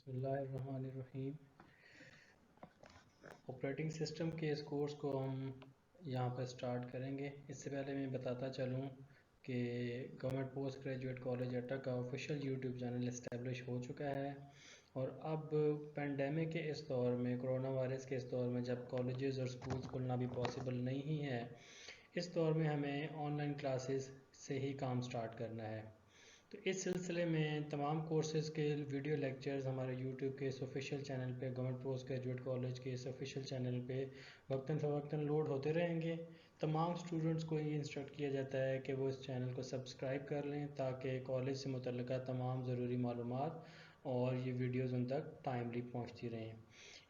बिस्मिल्लाहिर्रहमानिर्रहीम। Operating system के इस कोर्स को हम यहाँ पर स्टार्ट करेंगे। इससे पहले मैं बताता चलूँ कि गवर्नमेंट पोस्ट ग्रेजुएट कॉलेज अट्टा का ऑफिशियल यूट्यूब चैनल इस्टेब्लिश हो चुका है। और अब पेंडेमिक के इस दौर में, कोरोना वायरस के इस दौर में, जब कॉलेजेस और स्कूल्स खुलना भी पॉसिबल नहीं है, इस दौर में हमें ऑनलाइन क्लासेस से ही काम स्टार्ट करना है। तो इस सिलसिले में तमाम कोर्सेज़ के वीडियो लेक्चर्स हमारे यूट्यूब के इस ऑफिशियल चैनल पे, गवर्नमेंट पोस्ट ग्रेजुएट कॉलेज के इस ऑफिशियल चैनल पे वक्तन फ़वक्तन लोड होते रहेंगे। तमाम स्टूडेंट्स को ये इंस्ट्रक्ट किया जाता है कि वो इस चैनल को सब्सक्राइब कर लें ताकि कॉलेज से मुतल्लिका तमाम ज़रूरी मालूमात और ये वीडियोज़ उन तक टाइमली पहुँचती रहें।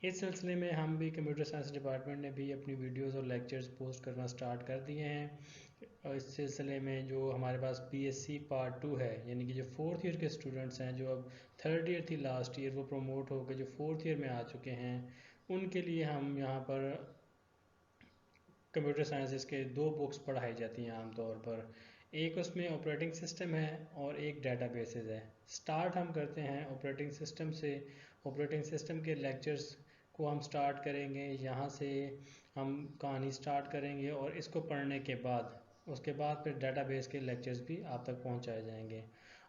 इस सिलसिले में हम भी कंप्यूटर साइंस डिपार्टमेंट ने भी अपनी वीडियोज़ और लेक्चर्स पोस्ट करना स्टार्ट कर दिए हैं। और इस सिलसिले में जो हमारे पास PSC पार्ट 2 है, यानी कि जो 4th ईयर के स्टूडेंट्स हैं, जो अब 3rd ईयर थी लास्ट ईयर, वो प्रमोट होकर जो 4th ईयर में आ चुके हैं, उनके लिए हम यहाँ पर कंप्यूटर साइंसेस के 2 बुक्स पढ़ाई जाती हैं आमतौर पर। एक उसमें ऑपरेटिंग सिस्टम है और एक डेटाबेसेस है। स्टार्ट हम करते हैं ऑपरेटिंग सिस्टम से। ऑपरेटिंग सिस्टम के लेक्चर्स को हम स्टार्ट करेंगे, यहाँ से हम कहानी स्टार्ट करेंगे और इसको पढ़ने के बाद उसके बाद फिर डेटाबेस के लेक्चर्स भी आप तक पहुँचाए जाएंगे।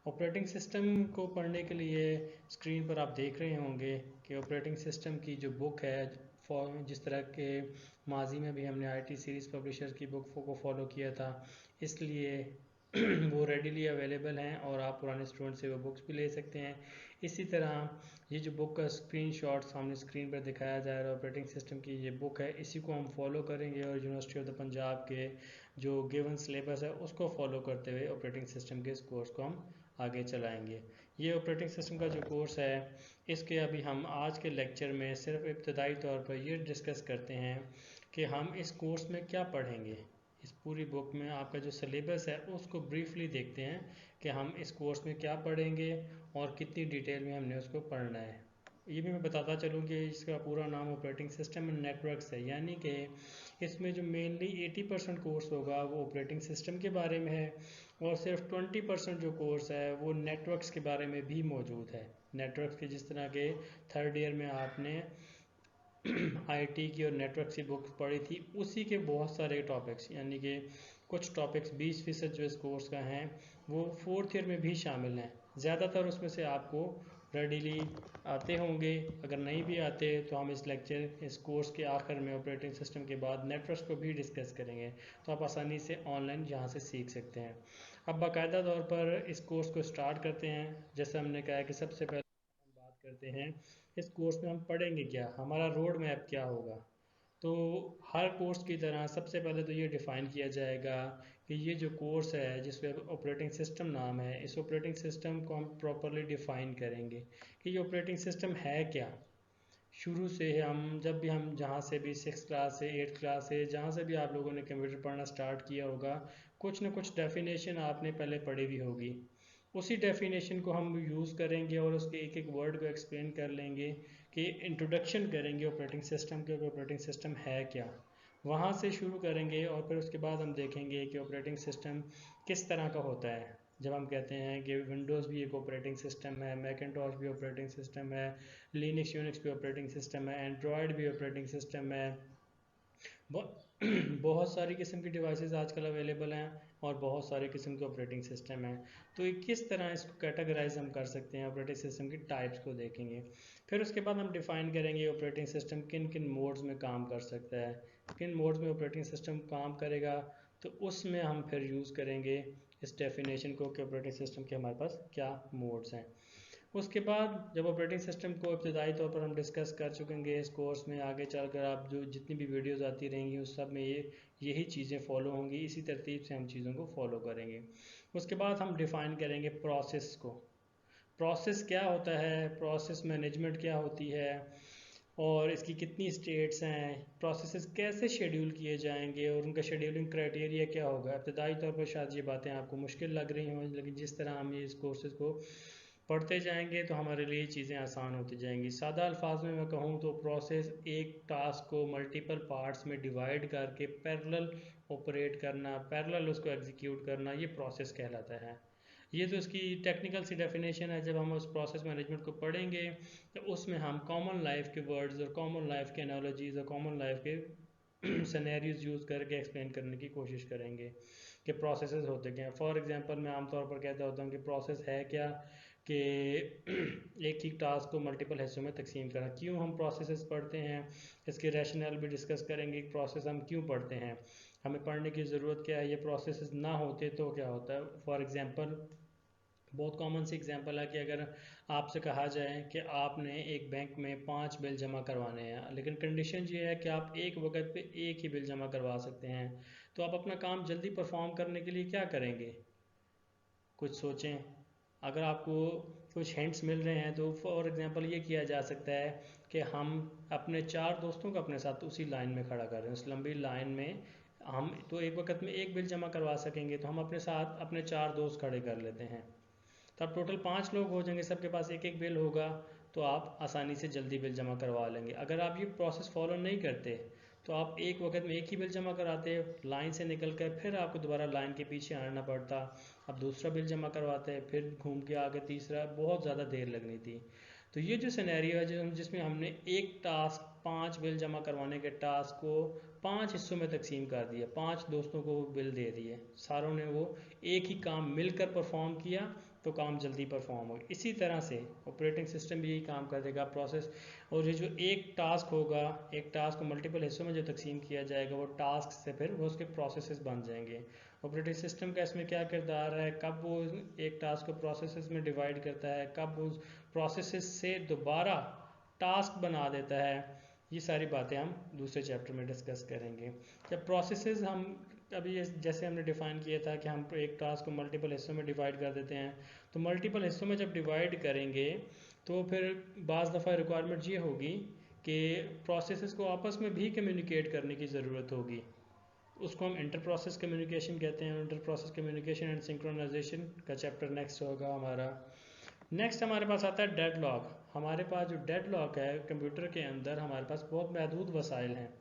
ऑपरेटिंग सिस्टम को पढ़ने के लिए स्क्रीन पर आप देख रहे होंगे कि ऑपरेटिंग सिस्टम की जो बुक है, जिस तरह के माजी में भी हमने IT सीरीज़ पब्लिशर की बुक को फॉलो किया था, इसलिए वो रेडीली अवेलेबल हैं और आप पुराने स्टूडेंट से वो बुक्स भी ले सकते हैं। इसी तरह ये जो बुक का स्क्रीनशॉट सामने स्क्रीन पर दिखाया जा रहा है, ऑपरेटिंग सिस्टम की ये बुक है, इसी को हम फॉलो करेंगे और यूनिवर्सिटी ऑफ द पंजाब के जो गिवन सिलेबस है उसको फॉलो करते हुए ऑपरेटिंग सिस्टम के इस कोर्स को हम आगे चलाएंगे। ये ऑपरेटिंग सिस्टम का जो कोर्स है, इसके अभी हम आज के लेक्चर में सिर्फ इब्तदाई तौर पर ये डिस्कस करते हैं कि हम इस कोर्स में क्या पढ़ेंगे। इस पूरी बुक में आपका जो सिलेबस है उसको ब्रीफली देखते हैं कि हम इस कोर्स में क्या पढ़ेंगे और कितनी डिटेल में हमने उसको पढ़ना है। ये भी मैं बताता चलूँ कि इसका पूरा नाम ऑपरेटिंग सिस्टम एंड नेटवर्क्स है, यानी कि इसमें जो मेनली 80% कोर्स होगा वो ऑपरेटिंग सिस्टम के बारे में है और सिर्फ 20% जो कोर्स है वो नेटवर्क्स के बारे में भी मौजूद है। नेटवर्क्स के जिस तरह के 3rd ईयर में आपने IT की और नेटवर्क की बुक्स पढ़ी थी, उसी के बहुत सारे टॉपिक्स, यानी कि कुछ टॉपिक्स 20% जो इस कोर्स का हैं वो 4th ईयर में भी शामिल हैं। ज़्यादातर उसमें से आपको रेडीली आते होंगे। अगर नहीं भी आते तो हम इस कोर्स के आखिर में ऑपरेटिंग सिस्टम के बाद नेटवर्क्स को भी डिस्कस करेंगे, तो आप आसानी से ऑनलाइन यहाँ से सीख सकते हैं। अब बाकायदा तौर पर इस कोर्स को स्टार्ट करते हैं। जैसे हमने कहा कि सबसे पहले हम बात करते हैं इस कोर्स में हम पढ़ेंगे क्या, हमारा रोड मैप क्या होगा। तो हर कोर्स की तरह सबसे पहले तो ये डिफ़ाइन किया जाएगा कि ये जो कोर्स है जिसमें ऑपरेटिंग सिस्टम नाम है, इस ऑपरेटिंग सिस्टम को हम प्रॉपरली डिफ़ाइन करेंगे कि ये ऑपरेटिंग सिस्टम है क्या। शुरू से हम जब भी हम जहाँ से भी 6th क्लास से 8th क्लास से जहाँ से भी आप लोगों ने कंप्यूटर पढ़ना स्टार्ट किया होगा, कुछ ना कुछ डेफिनेशन आपने पहले पढ़ी भी होगी। उसी डेफिनेशन को हम यूज़ करेंगे और उसके एक एक वर्ड को एक्सप्लेन कर लेंगे कि इंट्रोडक्शन करेंगे ऑपरेटिंग सिस्टम के, ऑपरेटिंग सिस्टम है क्या। वहाँ से शुरू करेंगे और फिर उसके बाद हम देखेंगे कि ऑपरेटिंग सिस्टम किस तरह का होता है। जब हम कहते हैं कि विंडोज़ भी एक ऑपरेटिंग सिस्टम है, मैकिन्टॉश भी ऑपरेटिंग सिस्टम है, लिनक्स यूनिक्स भी ऑपरेटिंग सिस्टम है, एंड्रॉयड भी ऑपरेटिंग सिस्टम है, बहुत सारी किस्म की डिवाइसेस आजकल अवेलेबल हैं और बहुत सारे किस्म के ऑपरेटिंग सिस्टम हैं। तो ये किस तरह इसको कैटेगराइज हम कर सकते हैं, ऑपरेटिंग सिस्टम की टाइप्स को देखेंगे। फिर उसके बाद हम डिफ़ाइन करेंगे ऑपरेटिंग सिस्टम किन किन मोड्स में काम कर सकता है, किन मोड्स में ऑपरेटिंग सिस्टम काम करेगा। तो उसमें हम फिर यूज़ करेंगे इस डेफिनेशन को कि ऑपरेटिंग सिस्टम के हमारे पास क्या मोड्स हैं। उसके बाद जब ऑपरेटिंग सिस्टम को इब्तदाई तौर पर हम डिस्कस कर चुकेंगे इस कोर्स में, आगे चलकर आप जो जितनी भी वीडियोस आती रहेंगी उस सब में यही चीज़ें फॉलो होंगी, इसी तरतीब से हम चीज़ों को फॉलो करेंगे। उसके बाद हम डिफ़ाइन करेंगे प्रोसेस को। प्रोसेस क्या होता है, प्रोसेस मैनेजमेंट क्या होती है और इसकी कितनी स्टेट्स हैं, प्रोसेसेस कैसे शेड्यूल किए जाएंगे और उनका शेड्यूलिंग क्राइटेरिया क्या होगा। इब्तदाई तौर पर शायद ये बातें आपको मुश्किल लग रही हों, लेकिन जिस तरह हम ये इस कोर्सेज़ को पढ़ते जाएंगे तो हमारे लिए चीज़ें आसान होती जाएंगी। सादा अल्फाज में मैं कहूँ तो प्रोसेस एक टास्क को मल्टीपल पार्ट्स में डिवाइड करके पैरेलल ऑपरेट करना, पैरेलल उसको एग्जीक्यूट करना, ये प्रोसेस कहलाता है। ये तो इसकी टेक्निकल सी डेफिनेशन है। जब हम उस प्रोसेस मैनेजमेंट को पढ़ेंगे तो उसमें हम कॉमन लाइफ के वर्ड्स और कॉमन लाइफ के एनालॉजीज और कॉमन लाइफ के सिनेरियोज यूज़ करके एक्सप्लेन करने की कोशिश करेंगे कि प्रोसेसेस होते क्या हैं। फॉर एग्जांपल मैं आमतौर पर कहता होता हूँ कि प्रोसेस है क्या, कि एक ही टास्क को मल्टीपल हिस्सों में तकसीम करना। क्यों हम प्रोसेसेस पढ़ते हैं, इसके रैशनल भी डिस्कस करेंगे। प्रोसेस हम क्यों पढ़ते हैं, हमें पढ़ने की ज़रूरत क्या है, ये प्रोसेसेस ना होते तो क्या होता है। फॉर एग्जांपल बहुत कॉमन सी एग्जांपल है कि अगर आपसे कहा जाए कि आपने एक बैंक में 5 बिल जमा करवाने हैं, लेकिन कंडीशन ये है कि आप एक वक्त पे एक ही बिल जमा करवा सकते हैं, तो आप अपना काम जल्दी परफॉर्म करने के लिए क्या करेंगे, कुछ सोचें। अगर आपको कुछ हिंट्स मिल रहे हैं तो फॉर एग्जांपल ये किया जा सकता है कि हम अपने 4 दोस्तों को अपने साथ उसी लाइन में खड़ा कर रहे हैं। उस लंबी लाइन में हम तो एक वक्त में एक बिल जमा करवा सकेंगे, तो हम अपने साथ अपने 4 दोस्त खड़े कर लेते हैं, तब टोटल 5 लोग हो जाएंगे, सबके पास एक एक बिल होगा, तो आप आसानी से जल्दी बिल जमा करवा लेंगे। अगर आप ये प्रोसेस फॉलो नहीं करते तो आप एक वक्त में एक ही बिल जमा कराते, लाइन से निकल कर फिर आपको दोबारा लाइन के पीछे आना पड़ता, अब दूसरा बिल जमा करवाते, फिर घूम के आगे तीसरा, बहुत ज़्यादा देर लगनी थी। तो ये जो सिनेरियो है जिसमें हमने एक टास्क 5 बिल जमा करवाने के टास्क को 5 हिस्सों में तकसीम कर दिया, 5 दोस्तों को बिल दे दिए, सारों ने वो एक ही काम मिलकर परफॉर्म किया, तो काम जल्दी परफॉर्म हो। इसी तरह से ऑपरेटिंग सिस्टम भी यही काम कर देगा, प्रोसेस। और ये जो एक टास्क होगा, एक टास्क को मल्टीपल हिस्सों में जो तकसीम किया जाएगा, वो टास्क से फिर वो उसके प्रोसेसेस बन जाएंगे। ऑपरेटिंग सिस्टम का इसमें क्या किरदार है, कब वो एक टास्क को प्रोसेसेस में डिवाइड करता है, कब उस प्रोसेसेस से दोबारा टास्क बना देता है, ये सारी बातें हम दूसरे चैप्टर में डिस्कस करेंगे। जब प्रोसेसेस हम अभी जैसे हमने डिफाइन किया था कि हम एक टास्क को मल्टीपल हिस्सों में डिवाइड कर देते हैं, तो मल्टीपल हिस्सों में जब डिवाइड करेंगे तो फिर बाज़ दफ़ा रिक्वायरमेंट ये होगी कि प्रोसेसेस को आपस में भी कम्युनिकेट करने की ज़रूरत होगी। उसको हम इंटर प्रोसेस कम्युनिकेशन कहते हैं। Inter process communication and synchronisation का चैप्टर नेक्स्ट होगा हमारा। नेक्स्ट हमारे पास आता है डेडलॉक। हमारे पास जो डेडलॉक है, कंप्यूटर के अंदर हमारे पास बहुत महदूद वसाइल हैं।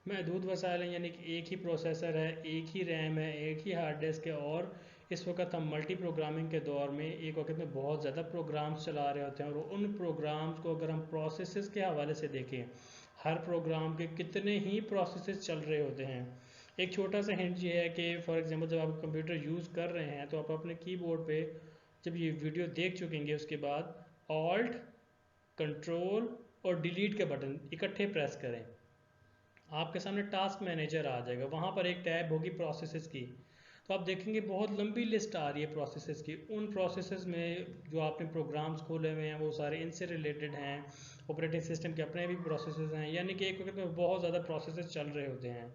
महदूद वसाइल हैं यानी कि एक ही प्रोसेसर है, एक ही रैम है, एक ही हार्ड डिस्क है, और इस वक्त हम मल्टी प्रोग्रामिंग के दौर में एक वक्त में बहुत ज़्यादा प्रोग्राम्स चला रहे होते हैं। और उन प्रोग्राम्स को अगर हम प्रोसेसेस के हवाले से देखें, हर प्रोग्राम के कितने ही प्रोसेसेस चल रहे होते हैं। एक छोटा सा हिंट ये है कि फॉर एग्जांपल जब आप कंप्यूटर यूज़ कर रहे हैं तो आप अपने कीबोर्ड पे जब ये वीडियो देख चुकेंगे उसके बाद ऑल्ट, कंट्रोल और डिलीट के बटन इकट्ठे प्रेस करें, आपके सामने टास्क मैनेजर आ जाएगा, वहाँ पर एक टैब होगी प्रोसेसेस की। तो आप देखेंगे बहुत लंबी लिस्ट आ रही है प्रोसेसेस की। उन प्रोसेसेस में जो आपने प्रोग्राम्स खोले हुए हैं वो सारे इनसे रिलेटेड हैं, ऑपरेटिंग सिस्टम के अपने भी प्रोसेसेस हैं, यानी कि एक वक्त में बहुत ज़्यादा प्रोसेसेस चल रहे होते हैं।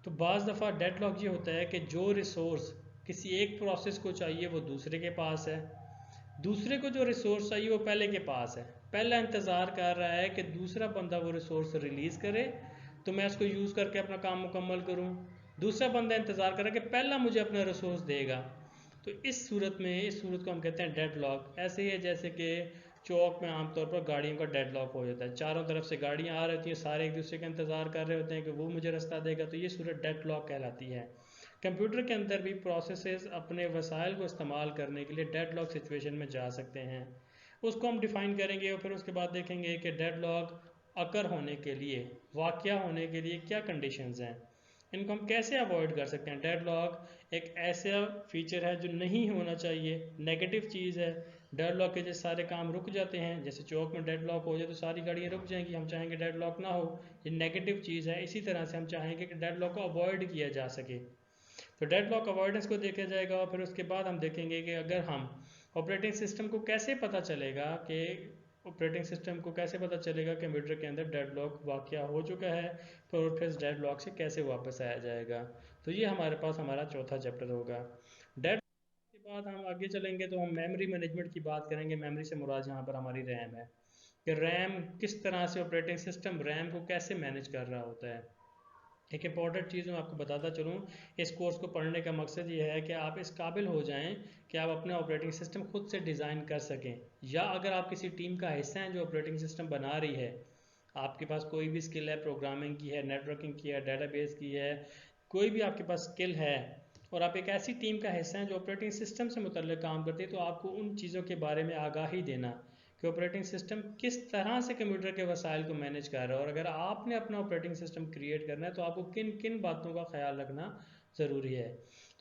तो बाज़ दफ़ा डेडलॉक ये होता है कि जो रिसोर्स किसी एक प्रोसेस को चाहिए वो दूसरे के पास है, दूसरे को जो रिसोर्स चाहिए वो पहले के पास है। पहला इंतज़ार कर रहा है कि दूसरा बंदा वो रिसोर्स रिलीज़ करे तो मैं उसको यूज़ करके अपना काम मुकम्मल करूँ। दूसरा बंदा इंतज़ार कर रहा है कि पहला मुझे अपना रिसोर्स देगा। तो इस सूरत को हम कहते हैं डेडलॉक। ऐसे ही है जैसे कि चौक में आमतौर पर गाड़ियों का डेडलॉक हो जाता है, चारों तरफ से गाड़ियाँ आ रही हैं, सारे एक दूसरे का इंतज़ार कर रहे होते हैं कि वो मुझे रास्ता देगा, तो ये सूरत डेडलॉक कहलाती है। कंप्यूटर के अंदर भी प्रोसेसेस अपने वसाइल को इस्तेमाल करने के लिए डेडलॉक सिचुएशन में जा सकते हैं। उसको हम डिफ़ाइन करेंगे और फिर उसके बाद देखेंगे कि डेडलॉक अकर होने के लिए, वाक़या होने के लिए क्या कंडीशंस हैं, इनको हम कैसे अवॉइड कर सकते हैं। डेडलॉक एक ऐसा फीचर है जो नहीं होना चाहिए, नेगेटिव चीज़ है। डेडलॉक के जैसे सारे काम रुक जाते हैं, जैसे चौक में डेडलॉक हो जाए तो सारी गाड़ियाँ रुक जाएंगी, हम चाहेंगे डेडलॉक ना हो, ये नेगेटिव चीज़ है। इसी तरह से हम चाहेंगे कि डेडलॉक को अवॉइड किया जा सके, तो डेडलॉक अवॉइडेंस को देखा जाएगा। और फिर उसके बाद हम देखेंगे कि अगर हम ऑपरेटिंग सिस्टम को कैसे पता चलेगा कि ऑपरेटिंग सिस्टम को कैसे पता चलेगा कंप्यूटर के अंदर डेडलॉक वाक़या हो चुका है, तो फिर इस डेडलॉक से कैसे वापस आया जाएगा। तो ये हमारे पास हमारा चौथा चैप्टर होगा। डेड के बाद हम आगे चलेंगे तो हम मेमोरी मैनेजमेंट की बात करेंगे। मेमोरी से मुराद यहाँ पर हमारी रैम है, कि रैम किस तरह से ऑपरेटिंग सिस्टम रैम को कैसे मैनेज कर रहा होता है। एक इंपॉर्टेंट चीज़ मैं आपको बताता चलूँ, इस कोर्स को पढ़ने का मकसद ये है कि आप इस काबिल हो जाएं कि आप अपना ऑपरेटिंग सिस्टम खुद से डिज़ाइन कर सकें, या अगर आप किसी टीम का हिस्सा हैं जो ऑपरेटिंग सिस्टम बना रही है, आपके पास कोई भी स्किल है, प्रोग्रामिंग की है, नेटवर्किंग की है, डेटाबेस की है, कोई भी आपके पास स्किल है, और आप एक ऐसी टीम का हिस्सा हैं जो ऑपरेटिंग सिस्टम से मुतल्लिक काम करती है, तो आपको उन चीज़ों के बारे में आगाही देना कि ऑपरेटिंग सिस्टम किस तरह से कंप्यूटर के वसाइल को मैनेज कर रहा है, और अगर आपने अपना ऑपरेटिंग सिस्टम क्रिएट करना है तो आपको किन किन बातों का ख्याल रखना ज़रूरी है।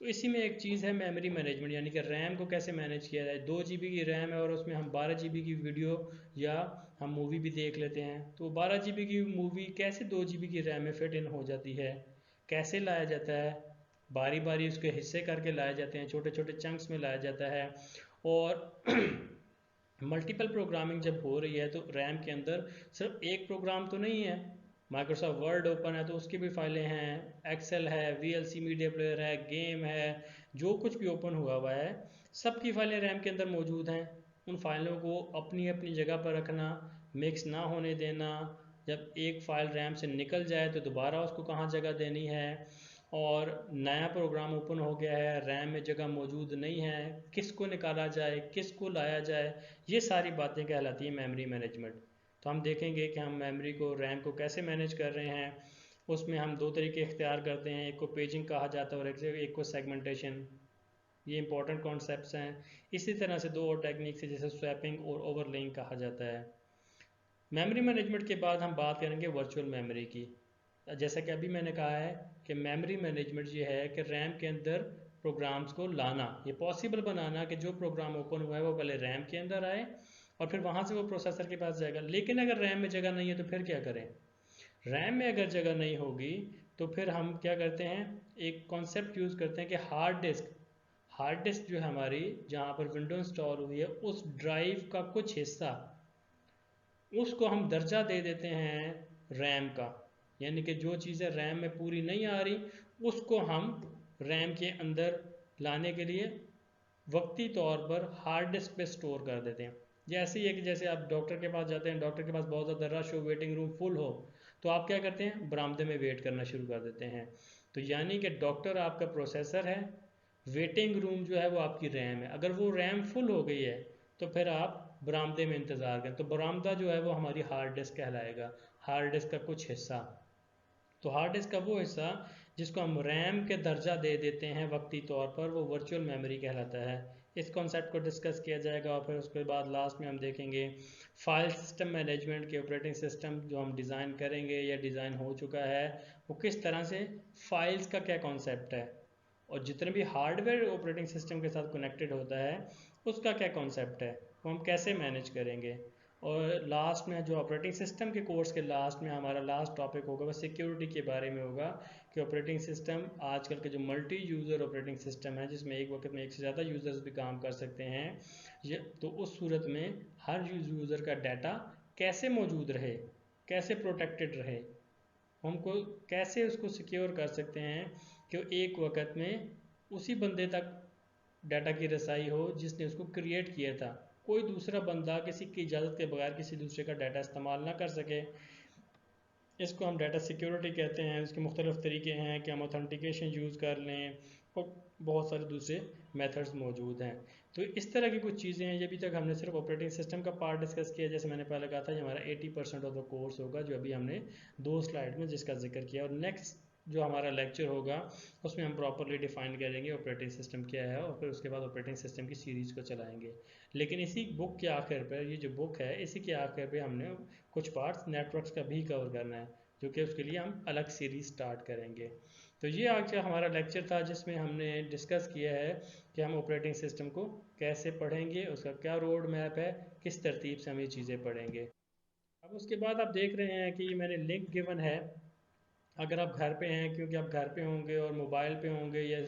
तो इसी में एक चीज़ है मेमोरी मैनेजमेंट, यानी कि रैम को कैसे मैनेज किया जाए। 2 GB की रैम है और उसमें हम 12 GB की वीडियो या हम मूवी भी देख लेते हैं, तो 12 GB की मूवी कैसे 2 GB की रैम में फिट इन हो जाती है, कैसे लाया जाता है, बारी बारी उसके हिस्से करके लाए जाते हैं, छोटे छोटे चंक्स में लाया जाता है। और मल्टीपल प्रोग्रामिंग जब हो रही है तो रैम के अंदर सिर्फ एक प्रोग्राम तो नहीं है। माइक्रोसॉफ्ट वर्ड ओपन है तो उसकी भी फाइलें हैं, एक्सेल है, वीएलसी मीडिया प्लेयर है, गेम है, जो कुछ भी ओपन हुआ हुआ है सबकी फाइलें रैम के अंदर मौजूद हैं। उन फाइलों को अपनी अपनी जगह पर रखना, मिक्स ना होने देना, जब एक फ़ाइल रैम से निकल जाए तो दोबारा उसको कहाँ जगह देनी है, और नया प्रोग्राम ओपन हो गया है, रैम में जगह मौजूद नहीं है, किसको निकाला जाए, किसको लाया जाए, ये सारी बातें कहलाती है मेमोरी मैनेजमेंट। तो हम देखेंगे कि हम मेमोरी को, रैम को कैसे मैनेज कर रहे हैं। उसमें हम 2 तरीके इख्तियार करते हैं, एक को पेजिंग कहा जाता है और एक को सेगमेंटेशन। ये इंपॉर्टेंट कॉन्सेप्ट्स हैं। इसी तरह से 2 और टेक्निक्स है जिसे स्वैपिंग और ओवरलेइंग कहा जाता है। मेमोरी मैनेजमेंट के बाद हम बात करेंगे वर्चुअल मेमोरी की। जैसा कि अभी मैंने कहा है कि मेमोरी मैनेजमेंट ये है कि रैम के अंदर प्रोग्राम्स को लाना, ये पॉसिबल बनाना कि जो प्रोग्राम ओपन हुआ है वो पहले रैम के अंदर आए और फिर वहाँ से वो प्रोसेसर के पास जाएगा। लेकिन अगर रैम में जगह नहीं है तो फिर क्या करें। रैम में अगर जगह नहीं होगी तो फिर हम क्या करते हैं, एक कॉन्सेप्ट यूज़ करते हैं कि हार्ड डिस्क जो है हमारी, जहाँ पर विंडो इंस्टॉल हुई है, उस ड्राइव का कुछ हिस्सा, उसको हम दर्जा दे देते हैं रैम का। यानी कि जो चीज़ें रैम में पूरी नहीं आ रही उसको हम रैम के अंदर लाने के लिए वक्ती तौर पर हार्ड डिस्क पे स्टोर कर देते हैं। जैसे ही है कि जैसे आप डॉक्टर के पास जाते हैं, डॉक्टर के पास बहुत ज़्यादा रश हो, वेटिंग रूम फुल हो, तो आप क्या करते हैं, बरामदे में वेट करना शुरू कर देते हैं। तो यानी कि डॉक्टर आपका प्रोसेसर है, वेटिंग रूम जो है वो आपकी रैम है। अगर वो रैम फुल हो गई है तो फिर आप बरामदे में इंतज़ार करें, तो बरामदा जो है वो हमारी हार्ड डिस्क कहलाएगा, हार्ड डिस्क का कुछ हिस्सा। तो हार्ड डिस्क का वो हिस्सा जिसको हम रैम के दर्जा दे देते हैं वक्ती तौर पर, वो वर्चुअल मेमोरी कहलाता है। इस कॉन्सेप्ट को डिस्कस किया जाएगा और फिर उसके बाद लास्ट में हम देखेंगे फाइल सिस्टम मैनेजमेंट के ऑपरेटिंग सिस्टम जो हम डिज़ाइन करेंगे या डिज़ाइन हो चुका है वो किस तरह से, फाइल्स का क्या कॉन्सेप्ट है, और जितने भी हार्डवेयर ऑपरेटिंग सिस्टम के साथ कनेक्टेड होता है उसका क्या कॉन्सेप्ट है, वो हम कैसे मैनेज करेंगे। और लास्ट में जो ऑपरेटिंग सिस्टम के कोर्स के लास्ट में हमारा लास्ट टॉपिक होगा वह सिक्योरिटी के बारे में होगा कि ऑपरेटिंग सिस्टम आजकल के जो मल्टी यूज़र ऑपरेटिंग सिस्टम है जिसमें एक वक्त में एक से ज़्यादा यूज़र्स भी काम कर सकते हैं, ये तो उस सूरत में हर यूज़र का डाटा कैसे मौजूद रहे, कैसे प्रोटेक्टेड रहे, हमको कैसे उसको सिक्योर कर सकते हैं कि एक वक्त में उसी बंदे तक डाटा की रसाई हो जिसने उसको क्रिएट किया था, कोई दूसरा बंदा किसी की इजाज़त के बगैर किसी दूसरे का डाटा इस्तेमाल ना कर सके। इसको हम डाटा सिक्योरिटी कहते हैं। इसके मुख्तलिफ़ तरीके हैं कि हम ऑथेंटिकेशन यूज़ कर लें और बहुत सारे दूसरे मेथड्स मौजूद हैं। तो इस तरह की कुछ चीज़ें हैं। ये अभी तक हमने सिर्फ ऑपरेटिंग सिस्टम का पार्ट डिस्कस किया, जैसे मैंने पहले कहा था ये हमारा 80% ऑफ द कोर्स होगा, जो अभी हमने 2 स्लाइड में जिसका जिक्र किया। और नेक्स्ट जो हमारा लेक्चर होगा उसमें हम प्रॉपरली डिफाइन करेंगे ऑपरेटिंग सिस्टम क्या है और फिर उसके बाद ऑपरेटिंग सिस्टम की सीरीज़ को चलाएंगे। लेकिन इसी बुक के आखिर पर, ये जो बुक है इसी के आखिर पे हमने कुछ पार्ट्स नेटवर्क्स का भी कवर करना है, जो कि उसके लिए हम अलग सीरीज स्टार्ट करेंगे। तो ये आज का हमारा लेक्चर था जिसमें हमने डिस्कस किया है कि हम ऑपरेटिंग सिस्टम को कैसे पढ़ेंगे, उसका क्या रोड मैप है, किस तरतीब से हम ये चीज़ें पढ़ेंगे। अब उसके बाद आप देख रहे हैं कि मैंने लिंक गिवन है। अगर आप घर पे हैं, क्योंकि आप घर पे होंगे और मोबाइल पे होंगे या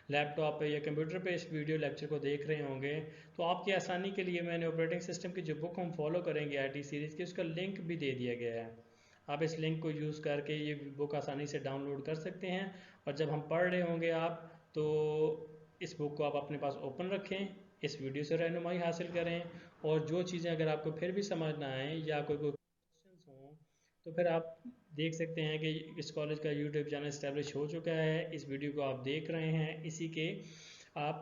लैपटॉप पे या कंप्यूटर पे इस वीडियो लेक्चर को देख रहे होंगे, तो आपकी आसानी के लिए मैंने ऑपरेटिंग सिस्टम की जो बुक हम फॉलो करेंगे आईटी सीरीज़ की, उसका लिंक भी दे दिया गया है। आप इस लिंक को यूज़ करके ये बुक आसानी से डाउनलोड कर सकते हैं, और जब हम पढ़ रहे होंगे आप तो इस बुक को आप अपने पास ओपन रखें, इस वीडियो से रहनुमाई हासिल करें, और जो चीज़ें अगर आपको फिर भी समझ ना आए या कोई क्वेश्चंस हों तो फिर आप देख सकते हैं कि इस कॉलेज का यूट्यूब चैनल इस्टेब्लिश हो चुका है। इस वीडियो को आप देख रहे हैं, इसी के आप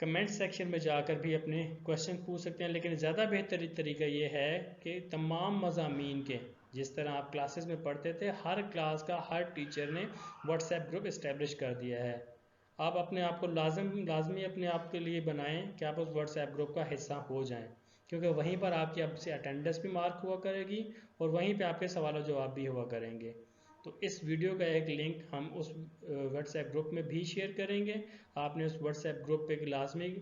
कमेंट सेक्शन में जाकर भी अपने क्वेश्चन पूछ सकते हैं। लेकिन ज़्यादा बेहतर तरीका ये है कि तमाम मज़ामीन के, जिस तरह आप क्लासेस में पढ़ते थे, हर क्लास का हर टीचर ने व्हाट्सएप ग्रुप इस्टेब्लिश कर दिया है। आप अपने आप को लाजमी अपने आप के लिए बनाएं कि आप उस व्हाट्सएप ग्रुप का हिस्सा हो जाएं, क्योंकि वहीं पर आपकी आपसे अटेंडेंस भी मार्क हुआ करेगी और वहीं पे आपके सवाल जवाब भी हुआ करेंगे। तो इस वीडियो का एक लिंक हम उस व्हाट्सएप ग्रुप में भी शेयर करेंगे। आपने उस व्हाट्सएप ग्रुप पे लाजमी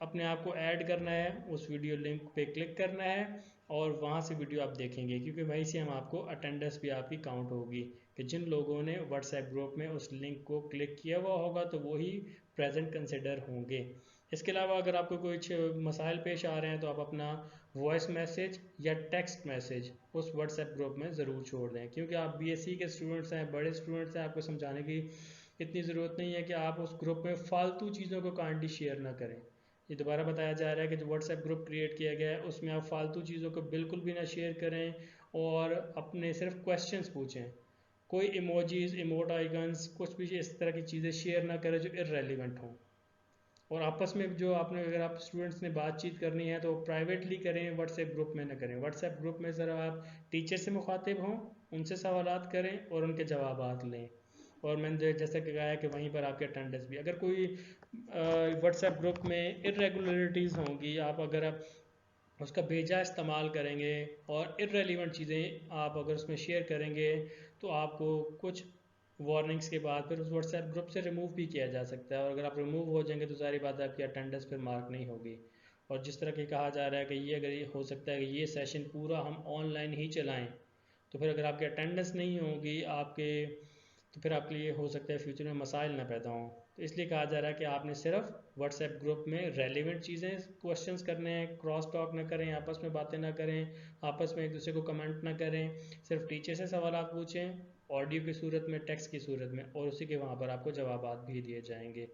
अपने आप को ऐड करना है, उस वीडियो लिंक पे क्लिक करना है और वहाँ से वीडियो आप देखेंगे, क्योंकि वहीं से हम आपको अटेंडेंस भी आपकी काउंट होगी कि जिन लोगों ने व्हाट्सएप ग्रुप में उस लिंक को क्लिक किया हुआ होगा तो वो ही प्रेजेंट कंसिडर होंगे। इसके अलावा अगर आपको कुछ मसाइल पेश आ रहे हैं तो आप अपना वॉइस मैसेज या टेक्स्ट मैसेज उस व्हाट्सएप ग्रुप में ज़रूर छोड़ दें, क्योंकि आप बीएससी के स्टूडेंट्स हैं, बड़े स्टूडेंट्स हैं, आपको समझाने की इतनी ज़रूरत नहीं है कि आप उस ग्रुप में फालतू चीज़ों को काइंडली शेयर ना करें। ये दोबारा बताया जा रहा है कि जो व्हाट्सएप ग्रुप क्रिएट किया गया है उसमें आप फालतू चीज़ों को बिल्कुल भी ना शेयर करें और अपने सिर्फ क्वेश्चंस पूछें। कोई इमोजीज, इमोट आइकन्स, कुछ भी इस तरह की चीज़ें शेयर ना करें जो इररेलेवेंट हों। और आपस में जो आपने अगर आप स्टूडेंट्स ने बातचीत करनी है तो प्राइवेटली करें, व्हाट्सएप ग्रुप में ना करें। व्हाट्सएप ग्रुप में ज़रा आप टीचर से मुखातिब हों, उनसे सवालात करें और उनके जवाबात लें। और मैंने जैसा कि कहा है कि वहीं पर आपके अटेंडेंस भी, अगर कोई व्हाट्सएप ग्रुप में इरेगुलरिटीज़ होंगी, आप अगर आप उसका बेजा इस्तेमाल करेंगे और इररेलेवेंट चीज़ें आप अगर उसमें शेयर करेंगे तो आपको कुछ वार्निंग्स के बाद फिर उस व्हाट्सएप ग्रुप से रिमूव भी किया जा सकता है। और अगर आप रिमूव हो जाएंगे तो सारी बात है आपकी अटेंडेंस फिर मार्क नहीं होगी। और जिस तरह की कहा जा रहा है कि ये अगर ये हो सकता है कि ये सेशन पूरा हम ऑनलाइन ही चलाएं, तो फिर अगर आपकी अटेंडेंस नहीं होगी आपके, तो फिर आपके लिए हो सकता है फ्यूचर में मसाइल ना पैदा हों। तो इसलिए कहा जा रहा है कि आपने सिर्फ व्हाट्सएप ग्रुप में रेलिवेंट चीज़ें क्वेश्चंस करने हैं, क्रॉस टॉक ना करें, आपस में बातें ना करें, आपस में एक दूसरे को कमेंट ना करें, सिर्फ टीचर से सवाल पूछें ऑडियो की सूरत में, टेक्स्ट की सूरत में, और उसी के वहाँ पर आपको जवाब भी दिए जाएंगे।